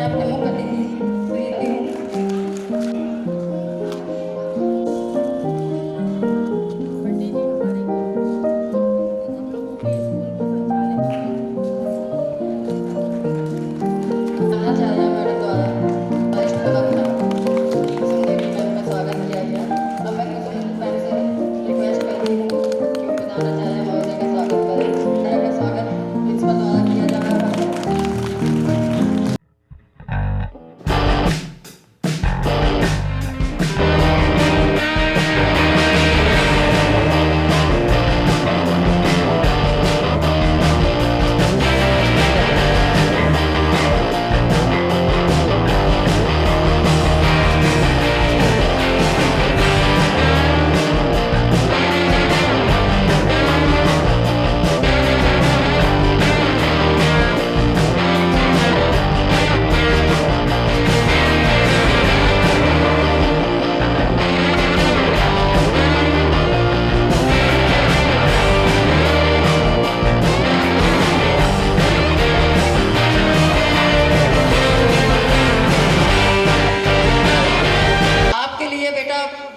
अपने मुख अतिथि खरीदती हूँ। आचार्य मैडम द्वारा वरिष्ठ प्रवक्ता सुंदरी मैम का स्वागत किया गया। अब मैं कुसुम मैम से रिक्वेस्ट करती हूँ कि वो प्रधानाचार्य महोदय का स्वागत करें। आचार्य का स्वागत प्रिंसिपल द्वारा किया जा रहा है।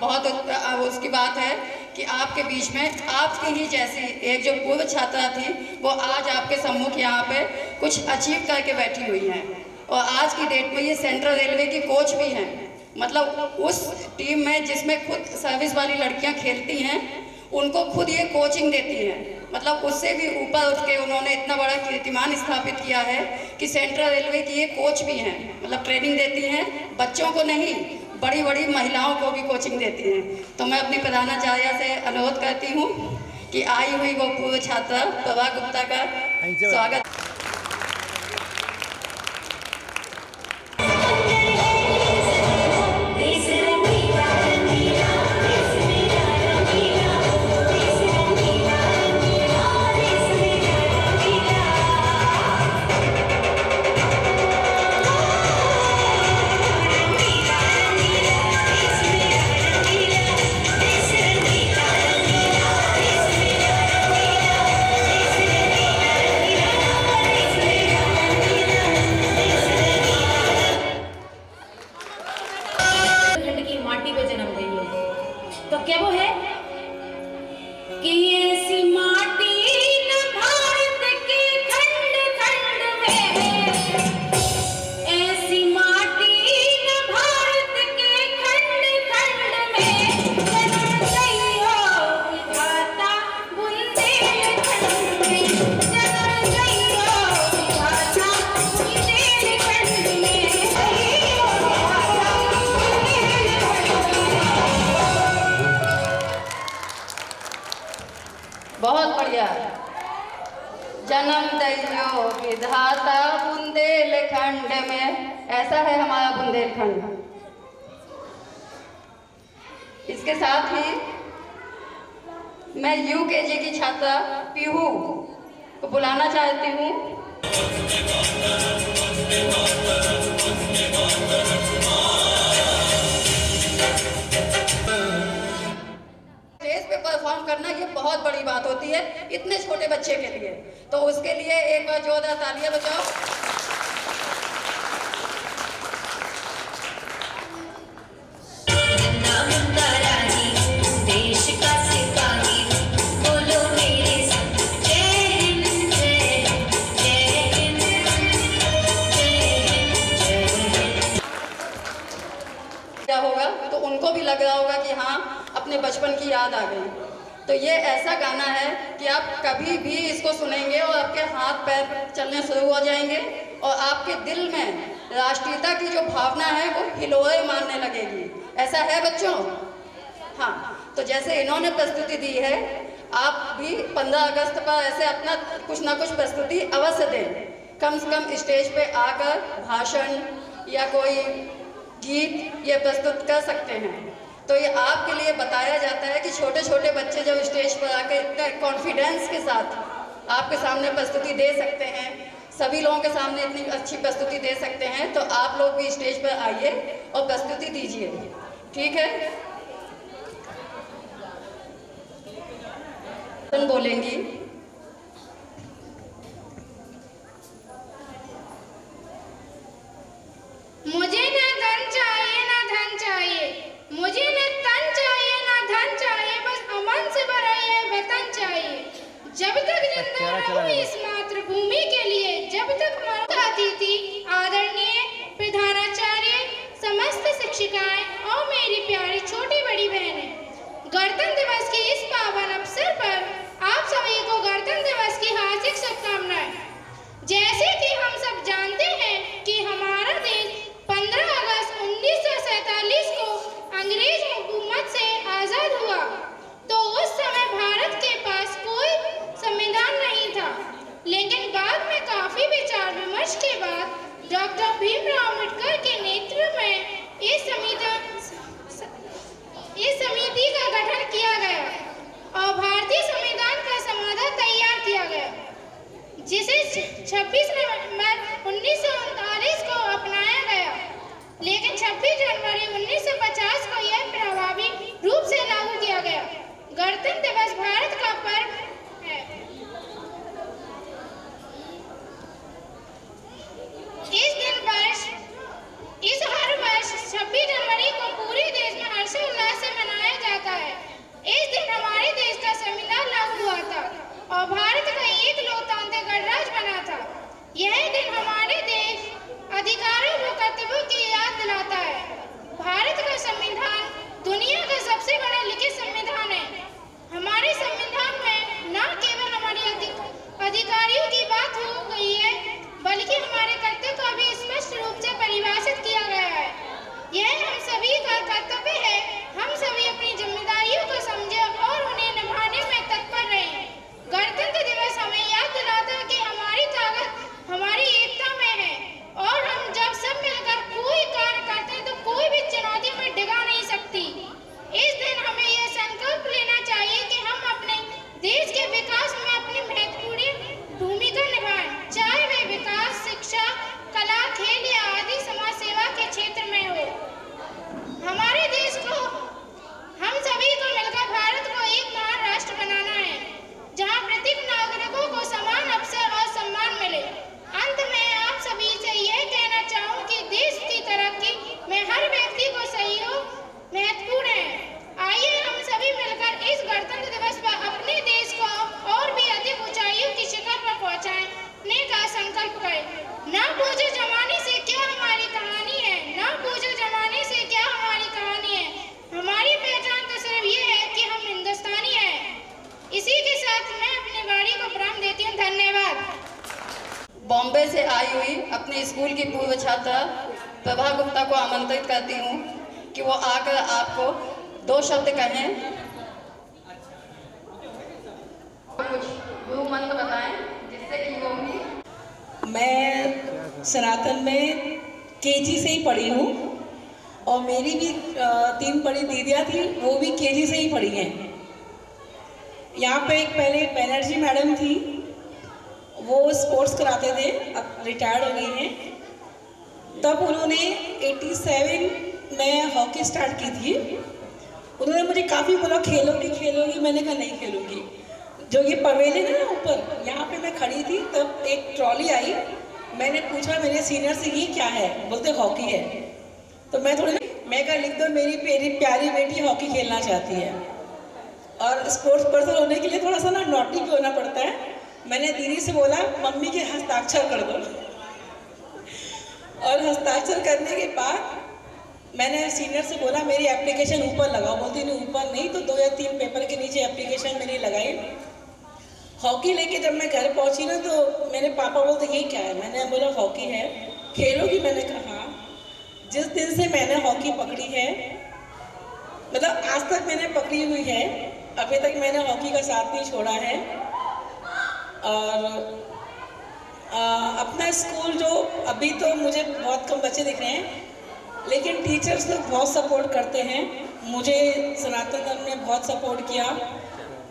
बहुत उसकी बात है कि आपके बीच में आपकी ही जैसी एक जो पूर्व छात्रा थी वो आज आपके सम्मुख यहाँ पे कुछ अचीव करके बैठी हुई हैं और आज की डेट में ये सेंट्रल रेलवे की कोच भी हैं। मतलब उस टीम में जिसमें खुद सर्विस वाली लड़कियाँ खेलती हैं उनको खुद ये कोचिंग देती हैं। मतलब उससे भी ऊपर उठ के उन्होंने इतना बड़ा कीर्तिमान स्थापित किया है कि सेंट्रल रेलवे की ये कोच भी हैं। मतलब ट्रेनिंग देती हैं, बच्चों को नहीं बड़ी बड़ी महिलाओं को भी कोचिंग देती हैं। तो मैं अपनी प्रधानाचार्य से अनुरोध करती हूँ कि आई हुई वो पूर्व छात्रा प्रभा गुप्ता का स्वागत। तो क्या वो है कि ऐसी माटी न भारत के खंड खंड में है, ऐसी माटी न भारत के खंड खंड में जन्म गई हो विधाता बुंदेलखंड में, जन्म गई हो विधाता बुंदेलखंड में। बहुत बढ़िया। जन्म दैयो विधाता बुंदेलखंड में, ऐसा है हमारा बुंदेलखंड। इसके साथ ही मैं यूकेजी की छात्रा पीहू को बुलाना चाहती हूँ। परफॉर्म करना ये बहुत बड़ी बात होती है इतने छोटे बच्चे के लिए। तो उसके लिए एक बार जोरदार तालियां बजाओ। देश का सिपाही बोलो मेरे संग, जय हिंद जय हिंद जय हिंद। क्या होगा तो उनको भी लग रहा होगा कि हाँ अपने बचपन की याद आ गई। तो ये ऐसा गाना है कि आप कभी भी इसको सुनेंगे और आपके हाथ पैर चलने शुरू हो जाएंगे और आपके दिल में राष्ट्रीयता की जो भावना है वो हिलोरे मारने लगेगी। ऐसा है बच्चों? हाँ, तो जैसे इन्होंने प्रस्तुति दी है आप भी 15 अगस्त पर ऐसे अपना कुछ ना कुछ प्रस्तुति अवश्य दें। कम से कम स्टेज पे आकर भाषण या कोई गीत ये प्रस्तुत कर सकते हैं। तो ये आपके लिए बताया जाता है कि छोटे छोटे बच्चे जब स्टेज पर आकर इतना कॉन्फिडेंस के साथ आपके सामने प्रस्तुति दे सकते हैं, सभी लोगों के सामने इतनी अच्छी प्रस्तुति दे सकते हैं, तो आप लोग भी स्टेज पर आइए और प्रस्तुति दीजिए। ठीक है? बोलेंगी जब तक जिंदा रहूं इस मातृभूमि के लिए, जब तक मरती थी आदरणीय प्रधानाचार्य, समस्त शिक्षिकाएं और मेरी प्यारी छोटी बड़ी बहनें, गणतंत्र दिवस के इस पावन अवसर पर आप सभी को गणतंत्र दिवस की हार्दिक शुभकामनाएं। जैसे कि हम सब जानते हैं कि हमारा देश 15 अगस्त 1947 को अंग्रेज हुकूमत से आजाद हुआ, तो उस समय भारत के पास कोई संविधान नहीं था। लेकिन बाद में काफी विचार विमर्श के बाद डॉक्टर भीमराव अम्बेडकर के नेतृत्व में इस समिति का गठन किया गया और भारतीय संविधान का समाधान तैयार किया गया, जिसे 26 नवंबर 1939 को अपनाया गया। लेकिन 26 जनवरी 1950 को यह प्रभावी रूप से लागू किया गया। गणतंत्र दिवस भारत का पर्व है। हर वर्ष 26 जनवरी को पूरे देश में हर्षोल्लास से मनाया जाता है। इस दिन हमारे देश का संविधान लागू हुआ था और भारत का एक लोकतांत्रिक गणराज्य बना था। यह दिन हमारे देश अधिकारों और कर्तव्यों की याद दिलाता है। भारत का संविधान दुनिया का सबसे बड़ा लिखित संविधान है। हमारे संविधान में न केवल हमारे अधिकारियों की बात हो गई है, बल्कि हमारे कर्तव्य को भी स्पष्ट रूप से परिभाषित किया गया है। यह हम सभी का कर्तव्य है। हम सभी अपनी जिम्मेदारियों को समझें और उन्हें निभाने में तत्पर रहें। गणतंत्र दिवस हमें याद दिलाता है कि हमारी ताकत हमारी एकता में है और हम जब सब मिलकर कोई कार्य करते हैं तो कोई भी चुनौती में डिगा नहीं सकती। इस दिन हमें यह संकल्प लेना चाहिए कि हम अपने देश के विकास में अपनी महत्वपूर्ण भूमिका निभाएं, चाहे वे विकास, शिक्षा, कला, खेल या आदि समाज सेवा के क्षेत्र में हो। हमारे देश को, हम सभी को मिलकर भारत को एक महान राष्ट्र बनाना है, जहां प्रत्येक नागरिकों को समान अवसर और सम्मान मिले। अंत में आप सभी से यह कहना चाहूँ कि देश की तरक्की में हर व्यक्ति को सहयोग महत्वपूर्ण है। आइए हम सभी मिलकर इस गणतंत्र दिवस पर अपने देश को और भी अधिक ऊंचाइयों की शिखर पर पहुंचाने का संकल्प करें। ना पूछो जमाने से क्या हमारी कहानी है, ना पूछो जमाने से क्या हमारी कहानी है। हमारी पहचान तो सिर्फ ये है कि हम हिंदुस्तानी हैं। इसी के साथ मैं अपनी वाणी को विराम देती हूँ। धन्यवाद। बॉम्बे से आई हुई अपने स्कूल की पूर्व छात्रा प्रभा गुप्ता को आमंत्रित करती हूँ कि वो आकर आपको 2 शब्द कहें, कुछ गुरु मंत्र बताएं जिससे कि वो भी। मैं सनातन में केजी से ही पढ़ी हूँ और मेरी भी 3 बड़ी दीदियाँ थी, वो भी केजी से ही पढ़ी हैं। यहाँ पे एक पहले बनर्जी मैडम थी, वो स्पोर्ट्स कराते थे, अब रिटायर्ड हो गई हैं। तब उन्होंने 87 में हॉकी स्टार्ट की थी। उन्होंने मुझे काफ़ी बोला खेलोगी, मैंने कहा नहीं खेलूँगी। जो ये पवेलियन है ना ऊपर, यहाँ पे मैं खड़ी थी, तब एक ट्रॉली आई, मैंने पूछा मेरे सीनियर से ये क्या है, बोलते हॉकी है। तो मैं कहा लिख दो मेरी प्यारी बेटी हॉकी खेलना चाहती है। और स्पोर्ट्स पर्सन होने के लिए थोड़ा सा ना नॉटी भी होना पड़ता है। मैंने दीदी से बोला मम्मी के हस्ताक्षर कर दो, और हस्ताक्षर करने के बाद मैंने सीनियर से बोला मेरी एप्लीकेशन ऊपर लगाओ। बोलती नहीं ऊपर नहीं, तो 2 या 3 पेपर के नीचे एप्लीकेशन मैंने लगाई। हॉकी लेके जब मैं घर पहुंची ना, तो मेरे पापा बोलते ये क्या है, मैंने बोला हॉकी है, खेलोगी? मैंने कहा हाँ। जिस दिन से मैंने हॉकी पकड़ी है, मतलब आज तक मैंने पकड़ी हुई है, अभी तक मैंने हॉकी का साथ नहीं छोड़ा है। और अपना स्कूल जो, अभी तो मुझे बहुत कम बच्चे दिख रहे हैं, लेकिन टीचर्स लोग बहुत सपोर्ट करते हैं। मुझे सनातन धर्म ने बहुत सपोर्ट किया।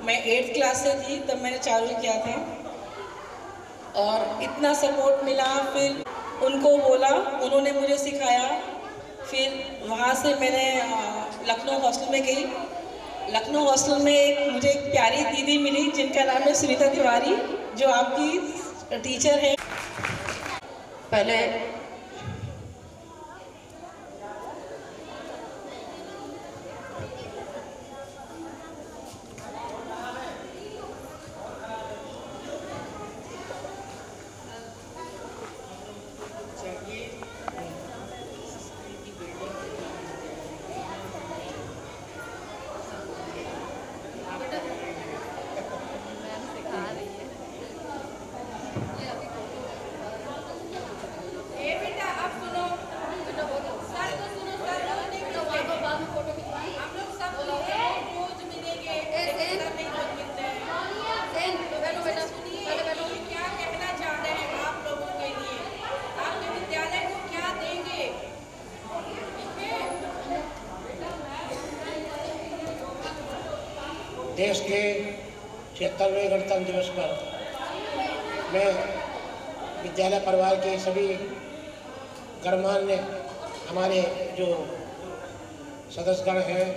मैं 8th क्लास से थी तब मैंने चालू किया था, और इतना सपोर्ट मिला। फिर उनको बोला, उन्होंने मुझे सिखाया। फिर वहाँ से मैंने लखनऊ हॉस्टल में गई। लखनऊ हॉस्टल में मुझे एक प्यारी दीदी मिली जिनका नाम है सुनीता तिवारी, जो आपकी टीचर है। पहले देश के 76वें गणतंत्र दिवस पर मैं विद्यालय परिवार के सभी गणमान्य हमारे जो सदस्यगण हैं,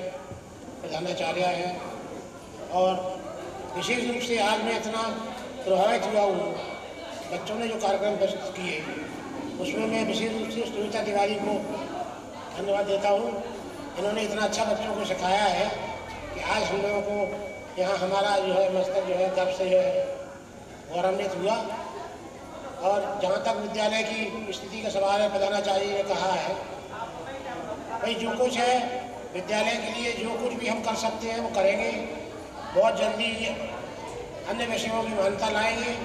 प्रधानाचार्य हैं, और विशेष रूप से आज मैं इतना प्रभावित हुआ हूँ बच्चों ने जो कार्यक्रम प्रस्तुत किए, उसमें मैं विशेष रूप से सुनीता तिवारी को धन्यवाद देता हूँ। इन्होंने इतना अच्छा बच्चों को सिखाया है कि आज हम लोगों को यहाँ हमारा जो है मस्तक जो है गर्व से जो है गौरवान्वित हुआ। और जहाँ तक विद्यालय की स्थिति का सवाल है, प्रधानाचार्य ने कहा है भाई जो कुछ है विद्यालय के लिए जो कुछ भी हम कर सकते हैं वो करेंगे। बहुत जल्दी अन्य विषयों की मान्यता लाएंगे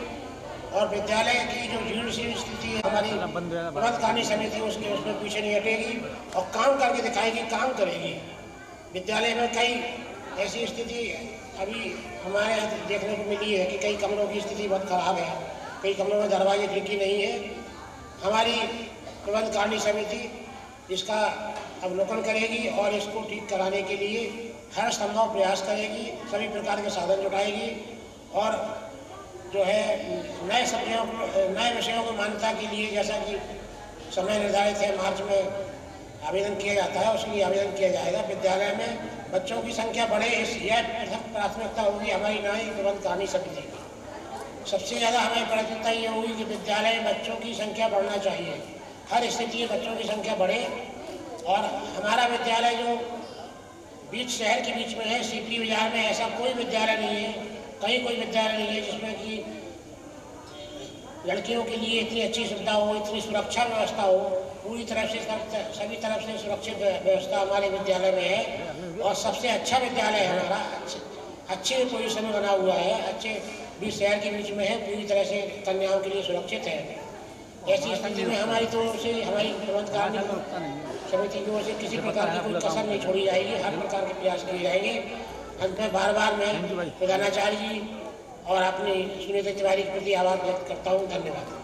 और विद्यालय की जो जीर्ण सी स्थिति है हमारी प्रबंधकारिणी समिति उसमें पीछे नहीं हटेगी और काम करके दिखाएगी, काम करेगी। विद्यालय में कई ऐसी स्थिति अभी हमारे यहाँ देखने को मिली है कि कई कमरों की स्थिति बहुत खराब है, कई कमरों में दरवाजे खिड़की नहीं है। हमारी प्रबंधकारिणी समिति इसका अवलोकन करेगी और इसको ठीक कराने के लिए हर संभव प्रयास करेगी, सभी प्रकार के साधन जुटाएगी और जो है नए विषयों को मान्यता के लिए जैसा कि समय निर्धारित है मार्च में आवेदन किया जाता है, उसके लिए आवेदन किया जाएगा। विद्यालय में बच्चों की संख्या बढ़े, यह प्रथम प्राथमिकता होगी हमारी नई प्रबंधकारिणी समिति की। सबसे ज़्यादा हमारी प्राथमिकता ये होगी कि विद्यालय में बच्चों की संख्या बढ़ना चाहिए, हर स्थिति में बच्चों की संख्या बढ़े। और हमारा विद्यालय जो बीच शहर के बीच में है, सीपी बाजार में ऐसा कोई विद्यालय नहीं है, कहीं कोई विद्यालय नहीं है जिसमें कि लड़कियों के लिए इतनी अच्छी सुविधा हो, इतनी सुरक्षा व्यवस्था हो। पूरी तरफ से सभी तरफ से सुरक्षित व्यवस्था हमारे विद्यालय में है और सबसे अच्छा विद्यालय है हमारा, अच्छे पोजीशन में बना हुआ है, अच्छे बीच शहर के बीच में है, पूरी तरह से कन्याओं के लिए सुरक्षित है। ऐसी स्थिति में हमारी तरफ से हमारी प्रबंधकारिणी समिति की ओर से किसी प्रकार की कोई कसर नहीं छोड़ी जाएगी, हर प्रकार के प्रयास किए जाएंगे। अंत में बार बार मैं प्रधानाचार्य जी और अपनी सुनीता तिवारी के प्रति आभार व्यक्त करता हूँ। धन्यवाद।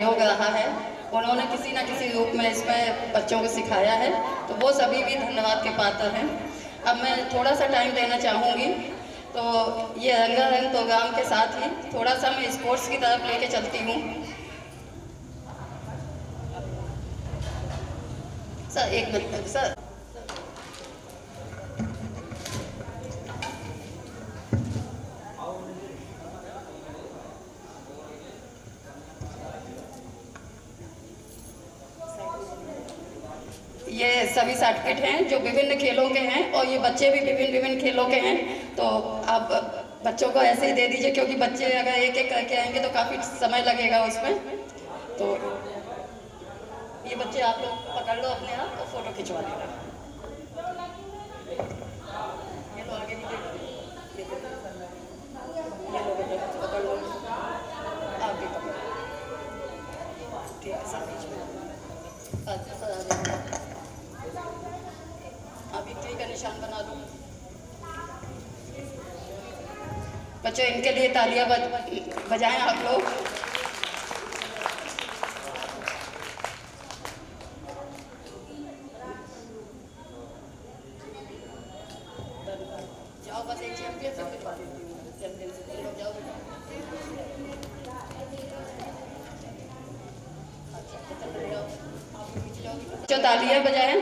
योग रहा है, उन्होंने किसी न किसी रूप में इसमें बच्चों को सिखाया है, तो वो सभी भी धन्यवाद के पात्र हैं। अब मैं थोड़ा सा टाइम देना चाहूँगी, तो ये रंगारंग प्रोग्राम के साथ ही थोड़ा सा मैं स्पोर्ट्स की तरफ लेके चलती हूँ। सर एक मिनट सर। ये सभी सर्टिफिकेट हैं जो विभिन्न खेलों के हैं और ये बच्चे भी विभिन्न खेलों के हैं, तो आप बच्चों को ऐसे ही दे दीजिए क्योंकि बच्चे अगर एक एक करके आएंगे तो काफ़ी समय लगेगा उसमें। तो ये बच्चे आप लोग पकड़ लो अपने आप और फोटो खिंचवा लेना। ये लो आगे ये लो बेटा पकड़ लो, आप भी पकड़, ठीक है सर बीच में अच्छा सर आ जाइए। अभी ट्री का निशान बना दो बच्चों, इनके लिए तालियां बजाएं आप लोग। जाओ बस एक चैंपियन से फिर बात होती है, चैंपियन से लोग जाओ जो तालियां बजाएं।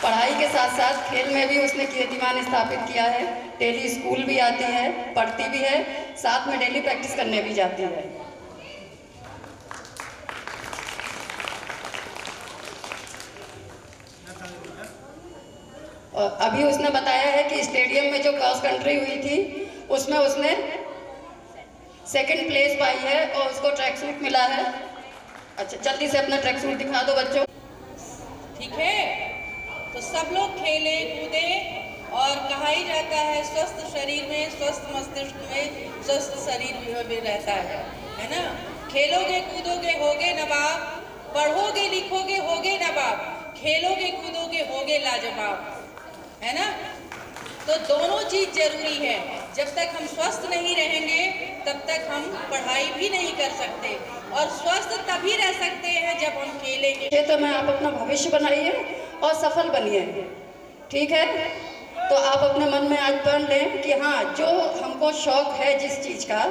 पढ़ाई के साथ साथ खेल में भी उसने कीर्तिमान स्थापित किया है। डेली स्कूल भी आती है, पढ़ती भी है, साथ में डेली प्रैक्टिस करने भी जाती है। और अभी उसने बताया है कि स्टेडियम में जो क्रॉस कंट्री हुई थी उसमें उसने सेकंड प्लेस पाई है और उसको ट्रैक सूट मिला है। अच्छा जल्दी से अपना ट्रैक सूट दिखा दो बच्चों। ठीक है, तो सब लोग खेले कूदे और कहा ही जाता है स्वस्थ शरीर में स्वस्थ मस्तिष्क में स्वस्थ शरीर में रहता है ना। खेलोगे कूदोगे होगे नवाब, पढ़ोगे लिखोगे होगे नवाब, खेलोगे कूदोगे होगे लाजवाब, है ना। तो दोनों चीज जरूरी है। जब तक हम स्वस्थ नहीं रहेंगे तब तक हम पढ़ाई भी नहीं कर सकते और स्वस्थ तभी रह सकते हैं जब हम खेलेंगे। ये तो मैं आप अपना भविष्य बनाइए और सफल बनिए, ठीक है? तो आप अपने मन में आज पढ़ लें कि हाँ, जो हमको शौक है जिस चीज़ का,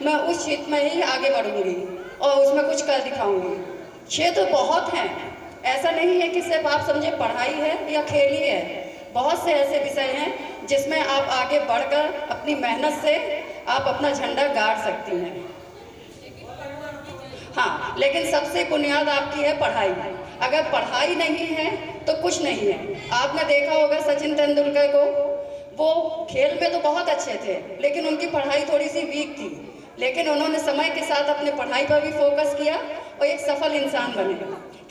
मैं उस चीज़ में ही आगे बढ़ूंगी और उसमें कुछ कर दिखाऊंगी। क्षेत्र बहुत हैं, ऐसा नहीं है कि सिर्फ आप समझे पढ़ाई है या खेल ही है। बहुत से ऐसे विषय हैं जिसमें आप आगे बढ़कर अपनी मेहनत से आप अपना झंडा गाड़ सकती हैं। हाँ, लेकिन सबसे बुनियाद आपकी है पढ़ाई। अगर पढ़ाई नहीं है तो कुछ नहीं है। आपने देखा होगा सचिन तेंदुलकर को, वो खेल में तो बहुत अच्छे थे, लेकिन उनकी पढ़ाई थोड़ी सी वीक थी। लेकिन उन्होंने समय के साथ अपने पढ़ाई पर भी फोकस किया और एक सफल इंसान बने,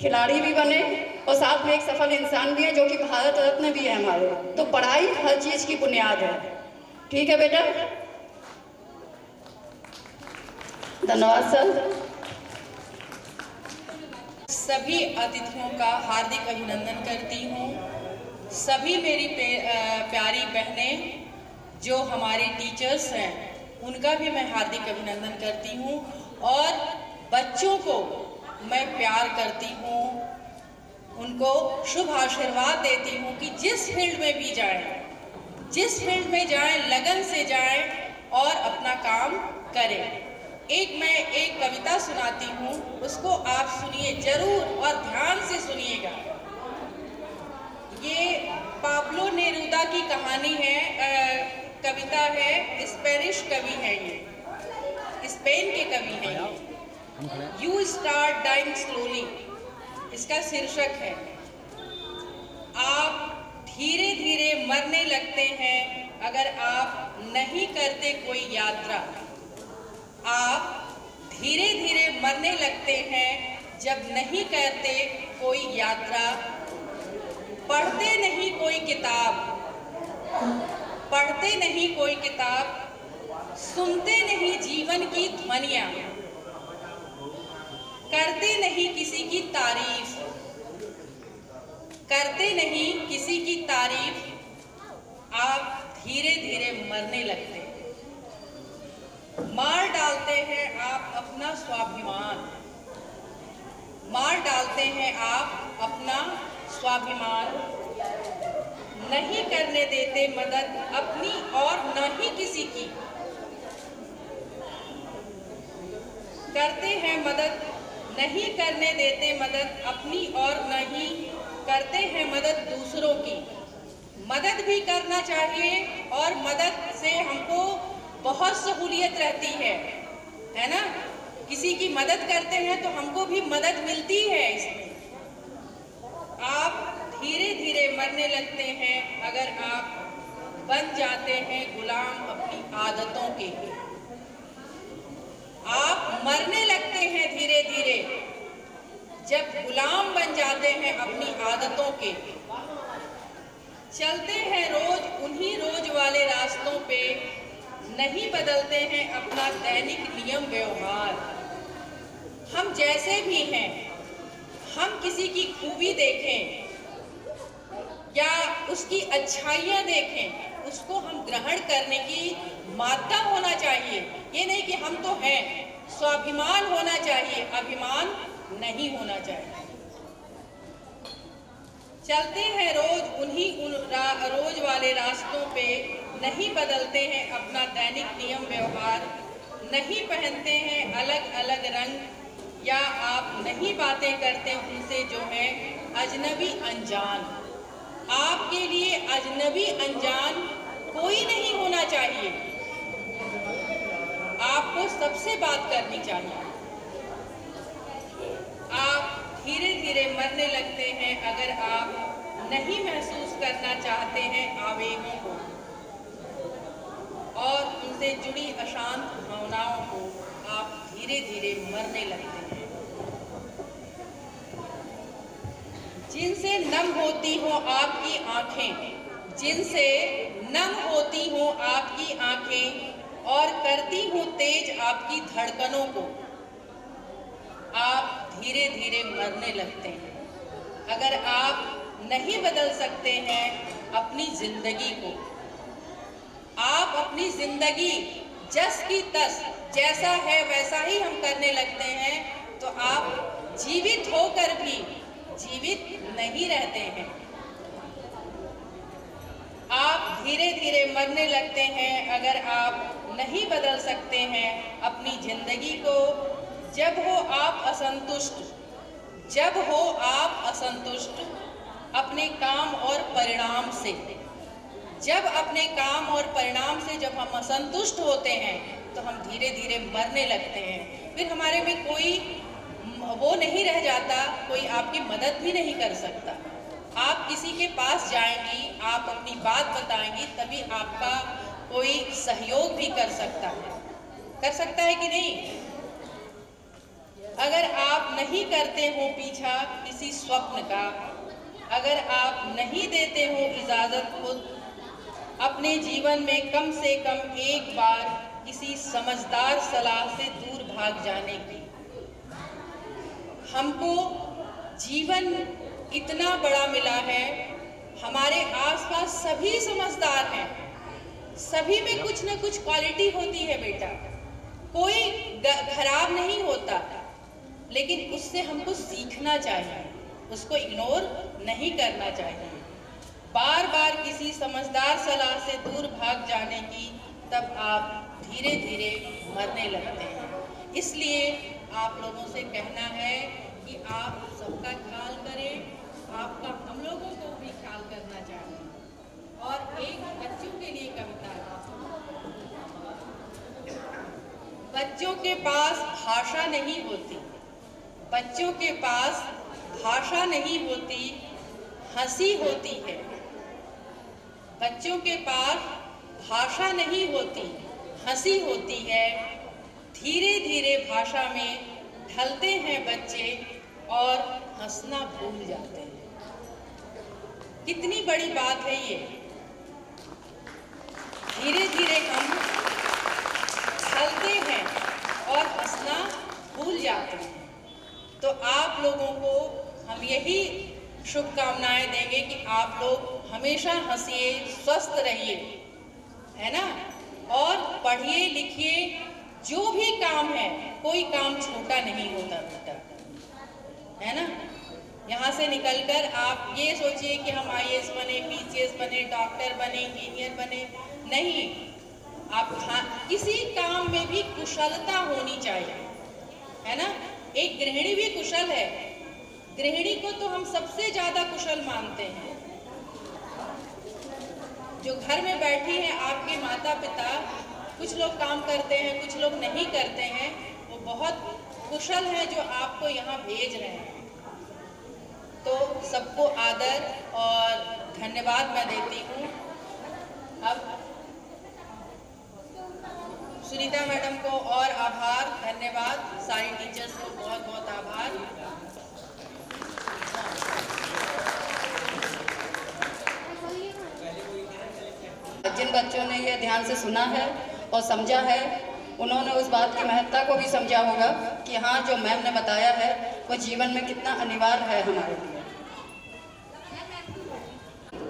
खिलाड़ी भी बने और साथ में एक सफल इंसान भी है जो कि भारत रत्न भी है हमारे। तो पढ़ाई हर चीज़ की बुनियाद है। ठीक है बेटा, धन्यवाद सर। सभी अतिथियों का हार्दिक अभिनंदन करती हूँ। सभी मेरी प्यारी बहनें जो हमारे टीचर्स हैं उनका भी मैं हार्दिक अभिनंदन करती हूँ और बच्चों को मैं प्यार करती हूँ, उनको शुभ आशीर्वाद देती हूँ कि जिस फील्ड में भी जाएं, जिस फील्ड में जाएं लगन से जाएं और अपना काम करें। मैं एक कविता सुनाती हूँ, उसको आप सुनिए जरूर और ध्यान से सुनिएगा। ये पाब्लो नेरूदा की कहानी है, कविता है, स्पेनिश कवि है, ये स्पेन के कवि हैं ये। यू स्टार्ट डाइंग स्लोली, इसका शीर्षक है। आप धीरे धीरे मरने लगते हैं अगर आप नहीं करते कोई यात्रा। आप धीरे धीरे मरने लगते हैं जब नहीं करते कोई यात्रा। पढ़ते नहीं कोई किताब, पढ़ते नहीं कोई किताब, सुनते नहीं जीवन की ध्वनियाँ, करते नहीं किसी की तारीफ, करते नहीं किसी की तारीफ। आप धीरे धीरे मरने लगते हैं। मार डालते हैं आप अपना स्वाभिमान, मार डालते हैं आप अपना स्वाभिमान। नहीं करने देते मदद अपनी और न ही किसी की, करते हैं मदद, नहीं करने देते मदद अपनी और न ही करते हैं मदद दूसरों की। मदद भी करना चाहिए और मदद से हमको बहुत सहूलियत रहती है ना। किसी की मदद करते हैं तो हमको भी मदद मिलती है इसमें। आप धीरे धीरे मरने लगते हैं अगर आप बन जाते हैं गुलाम अपनी आदतों के। आप मरने लगते हैं धीरे धीरे जब गुलाम बन जाते हैं अपनी आदतों के। चलते हैं रोज उन्हीं रोज वाले रास्तों पे, नहीं बदलते हैं अपना दैनिक नियम व्यवहार। हम जैसे भी हैं, हम किसी की खूबी देखें या उसकी अच्छाइयाँ देखें, उसको हम ग्रहण करने की मात्रा होना चाहिए। ये नहीं कि हम तो हैं, स्वाभिमान होना चाहिए, अभिमान नहीं होना चाहिए। चलते हैं रोज उन्हीं रोज वाले रास्तों पे, नहीं बदलते हैं अपना दैनिक नियम व्यवहार। नहीं पहनते हैं अलग अलग रंग या आप नहीं बातें करते उनसे जो है अजनबी अनजान। आपके लिए अजनबी अनजान कोई नहीं होना चाहिए, आपको सबसे बात करनी चाहिए। आप धीरे धीरे मरने लगते हैं अगर आप नहीं महसूस करना चाहते हैं आवेगों को और उनसे जुड़ी अशांत भावनाओं को। आप धीरे धीरे मरने लगते हैं। जिनसे नम होती हो आपकी आंखें, जिनसे नम होती हो आपकी आंखें और करती हो तेज आपकी धड़कनों को, आप धीरे धीरे मरने लगते हैं अगर आप नहीं बदल सकते हैं अपनी जिंदगी को। आप अपनी जिंदगी जस की तस, जैसा है वैसा ही हम करने लगते हैं तो आप जीवित होकर भी जीवित नहीं रहते हैं। आप धीरे धीरे मरने लगते हैं अगर आप नहीं बदल सकते हैं अपनी जिंदगी को। जब हो आप असंतुष्ट अपने काम और परिणाम से, जब अपने काम और परिणाम से जब हम असंतुष्ट होते हैं तो हम धीरे धीरे मरने लगते हैं। फिर हमारे में कोई वो नहीं रह जाता, कोई आपकी मदद भी नहीं कर सकता। आप किसी के पास जाएंगी, आप अपनी बात बताएंगी, तभी आपका कोई सहयोग भी कर सकता है कि नहीं? अगर आप नहीं करते हो पीछा किसी स्वप्न का, अगर आप नहीं देते हो इजाजत खुद अपने जीवन में कम से कम एक बार किसी समझदार सलाह से दूर भाग जाने की। हमको जीवन इतना बड़ा मिला है, हमारे आसपास सभी समझदार हैं, सभी में कुछ न कुछ क्वालिटी होती है बेटा, कोई खराब नहीं होता, लेकिन उससे हमको सीखना चाहिए, उसको इग्नोर नहीं करना चाहिए। बार बार किसी समझदार सलाह से दूर भाग जाने की, तब आप धीरे धीरे मरने लगते हैं। इसलिए आप लोगों से कहना है कि आप सबका ख्याल करें, आपका हम लोगों को भी ख्याल करना चाहिए। और एक बच्चों के लिए कविता है। बच्चों के पास भाषा नहीं होती, बच्चों के पास भाषा नहीं होती, हंसी होती है। बच्चों के पास भाषा नहीं होती, हंसी होती है। धीरे धीरे भाषा में ढलते हैं बच्चे और हंसना भूल जाते हैं। कितनी बड़ी बात है ये। धीरे धीरे हम ढलते हैं और हंसना भूल जाते हैं। तो आप लोगों को हम यही शुभकामनाएं देंगे कि आप लोग हमेशा हंसिए, स्वस्थ रहिए, है ना? और पढ़िए लिखिए, जो भी काम है, कोई काम छोटा नहीं होता बेटा, है ना? यहाँ से निकलकर आप ये सोचिए कि हम IAS बने, PCS बने, डॉक्टर बने, इंजीनियर बने, नहीं। आप किसी काम में भी कुशलता होनी चाहिए, है ना? एक गृहिणी भी कुशल है, गृहिणी को तो हम सबसे ज्यादा कुशल मानते हैं। जो घर में बैठी हैं आपके माता पिता, कुछ लोग काम करते हैं, कुछ लोग नहीं करते हैं, वो बहुत कुशल हैं जो आपको यहाँ भेज रहे हैं। तो सबको आदर और धन्यवाद मैं देती हूँ। अब सुनीता मैडम को और आभार, धन्यवाद। सारी टीचर्स को बहुत बहुत आभार। जिन बच्चों ने ये ध्यान से सुना है और समझा है, उन्होंने उस बात की महत्ता को भी समझा होगा कि हाँ, जो मैम ने बताया है वो जीवन में कितना अनिवार्य है हमारे लिए।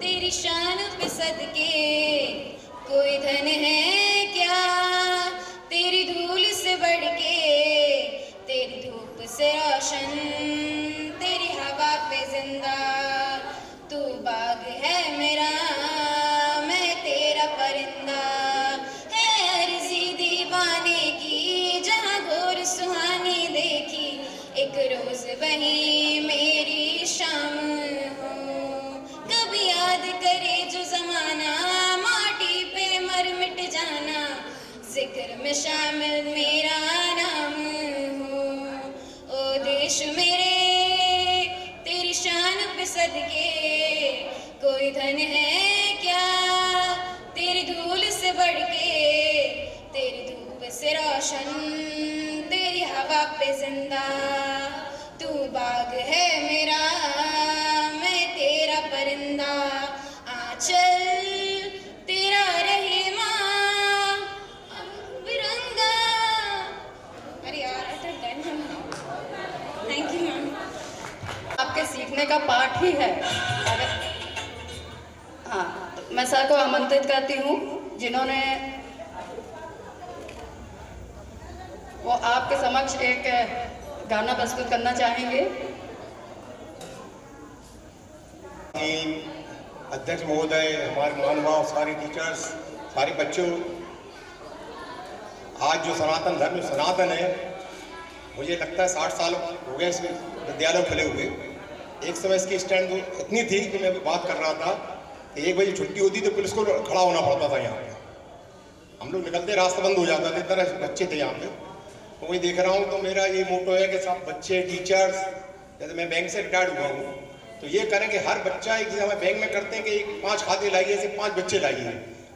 तेरी शान पे सदके कोई धन है क्या, तेरी धूल से बढ़ के, तेरी धूप से रोशन, तेरी हवा पे जिंदा, तू बाग है मेरा, मैं तेरा परिंदा, है अर्जी दीवाने की, जहाँ घोर सुहानी देखी, एक रोज वही मेरी शाम हो। कभी याद करे जो जमाना, माटी पे मर मिट जाना, जिक्र में शामिल मेरा नाम हो। ओ देश मेरे तेरी शान पे सदके कोई धन है क्या, तेरी धूल से बढ़ के, तेरी धूप से रोशन, तेरी हवा पे जिंदा, तू बाग है मेरा, मैं तेरा परिंदा, आंचल तेरा रहीमा बिरंगा। अरे यार, थैंक यू मैम। आपके सीखने का पाठ ही है। अगर हाँ, तो मैं सर को आमंत्रित करती हूँ, जिन्होंने वो आपके समक्ष एक गाना प्रस्तुत करना चाहेंगे। अध्यक्ष महोदय, हमारे महानुभाव, सारे टीचर्स, सारे बच्चों, आज जो सनातन धर्म सनातन है, मुझे लगता है 60 साल हो गए इस विद्यालय खुले हुए। एक समय इसकी स्टैंड इतनी थी कि मैं अभी बात कर रहा था कि 1 बजे छुट्टी होती तो पुलिस को खड़ा होना पड़ता था यहाँ पे। हम लोग निकलते रास्ता बंद हो जाता था, इतना बच्चे थे यहाँ पे। तो वही देख रहा हूँ, तो मेरा ये मोटो है कि सब बच्चे, टीचर्स, जैसे मैं बैंक से रिटायर्ड हुआ हूँ, तो ये करें कि हर बच्चा एक, जैसे हमें बैंक में करते हैं कि 5 खाते लाइए, ऐसे 5 बच्चे लाइए,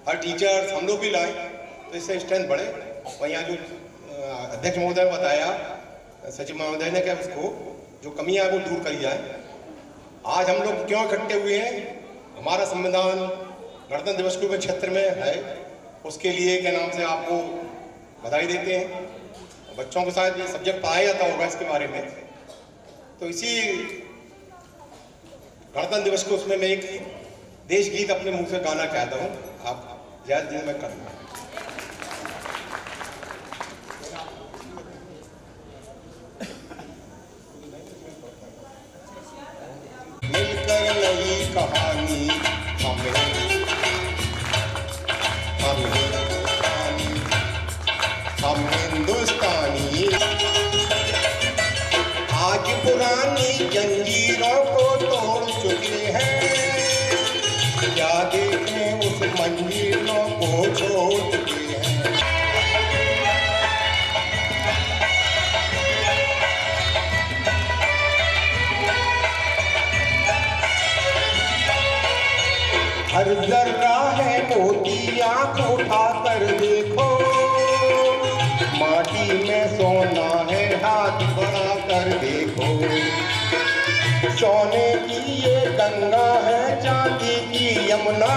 हर टीचर्स हम लोग भी लाए, तो इससे स्ट्रेंथ बढ़े। और यहाँ जो अध्यक्ष महोदय ने बताया, सचिव महोदय ने, कि उसको जो कमियाँ है वो दूर करी जाए। आज हम लोग क्यों इकट्ठे हुए हैं? हमारा संविधान गणतंत्र दिवस के क्षेत्र में है, उसके लिए के नाम से आपको बधाई देते हैं। बच्चों के साथ ये सब्जेक्ट पढ़ाया जाता होगा इसके बारे में, तो इसी गणतंत्र दिवस को उसमें मैं एक देश गीत अपने मुंह से गाना चाहता हूँ। आप ज़्यादा दिन में करूँगा। मिलकर नई कहानी हम हिंदुस्तानी, आज पुरानी जंजीरों को तोड़ चुके हैं, क्या देखें उस मंजिलों को छोड़ चुके हैं। हर जर्रा है मोती, आंख उठाकर देखो, माटी में सोना है, हाथ बढ़ा कर देखो। सोने की ये गंगा है, चांदी की यमुना।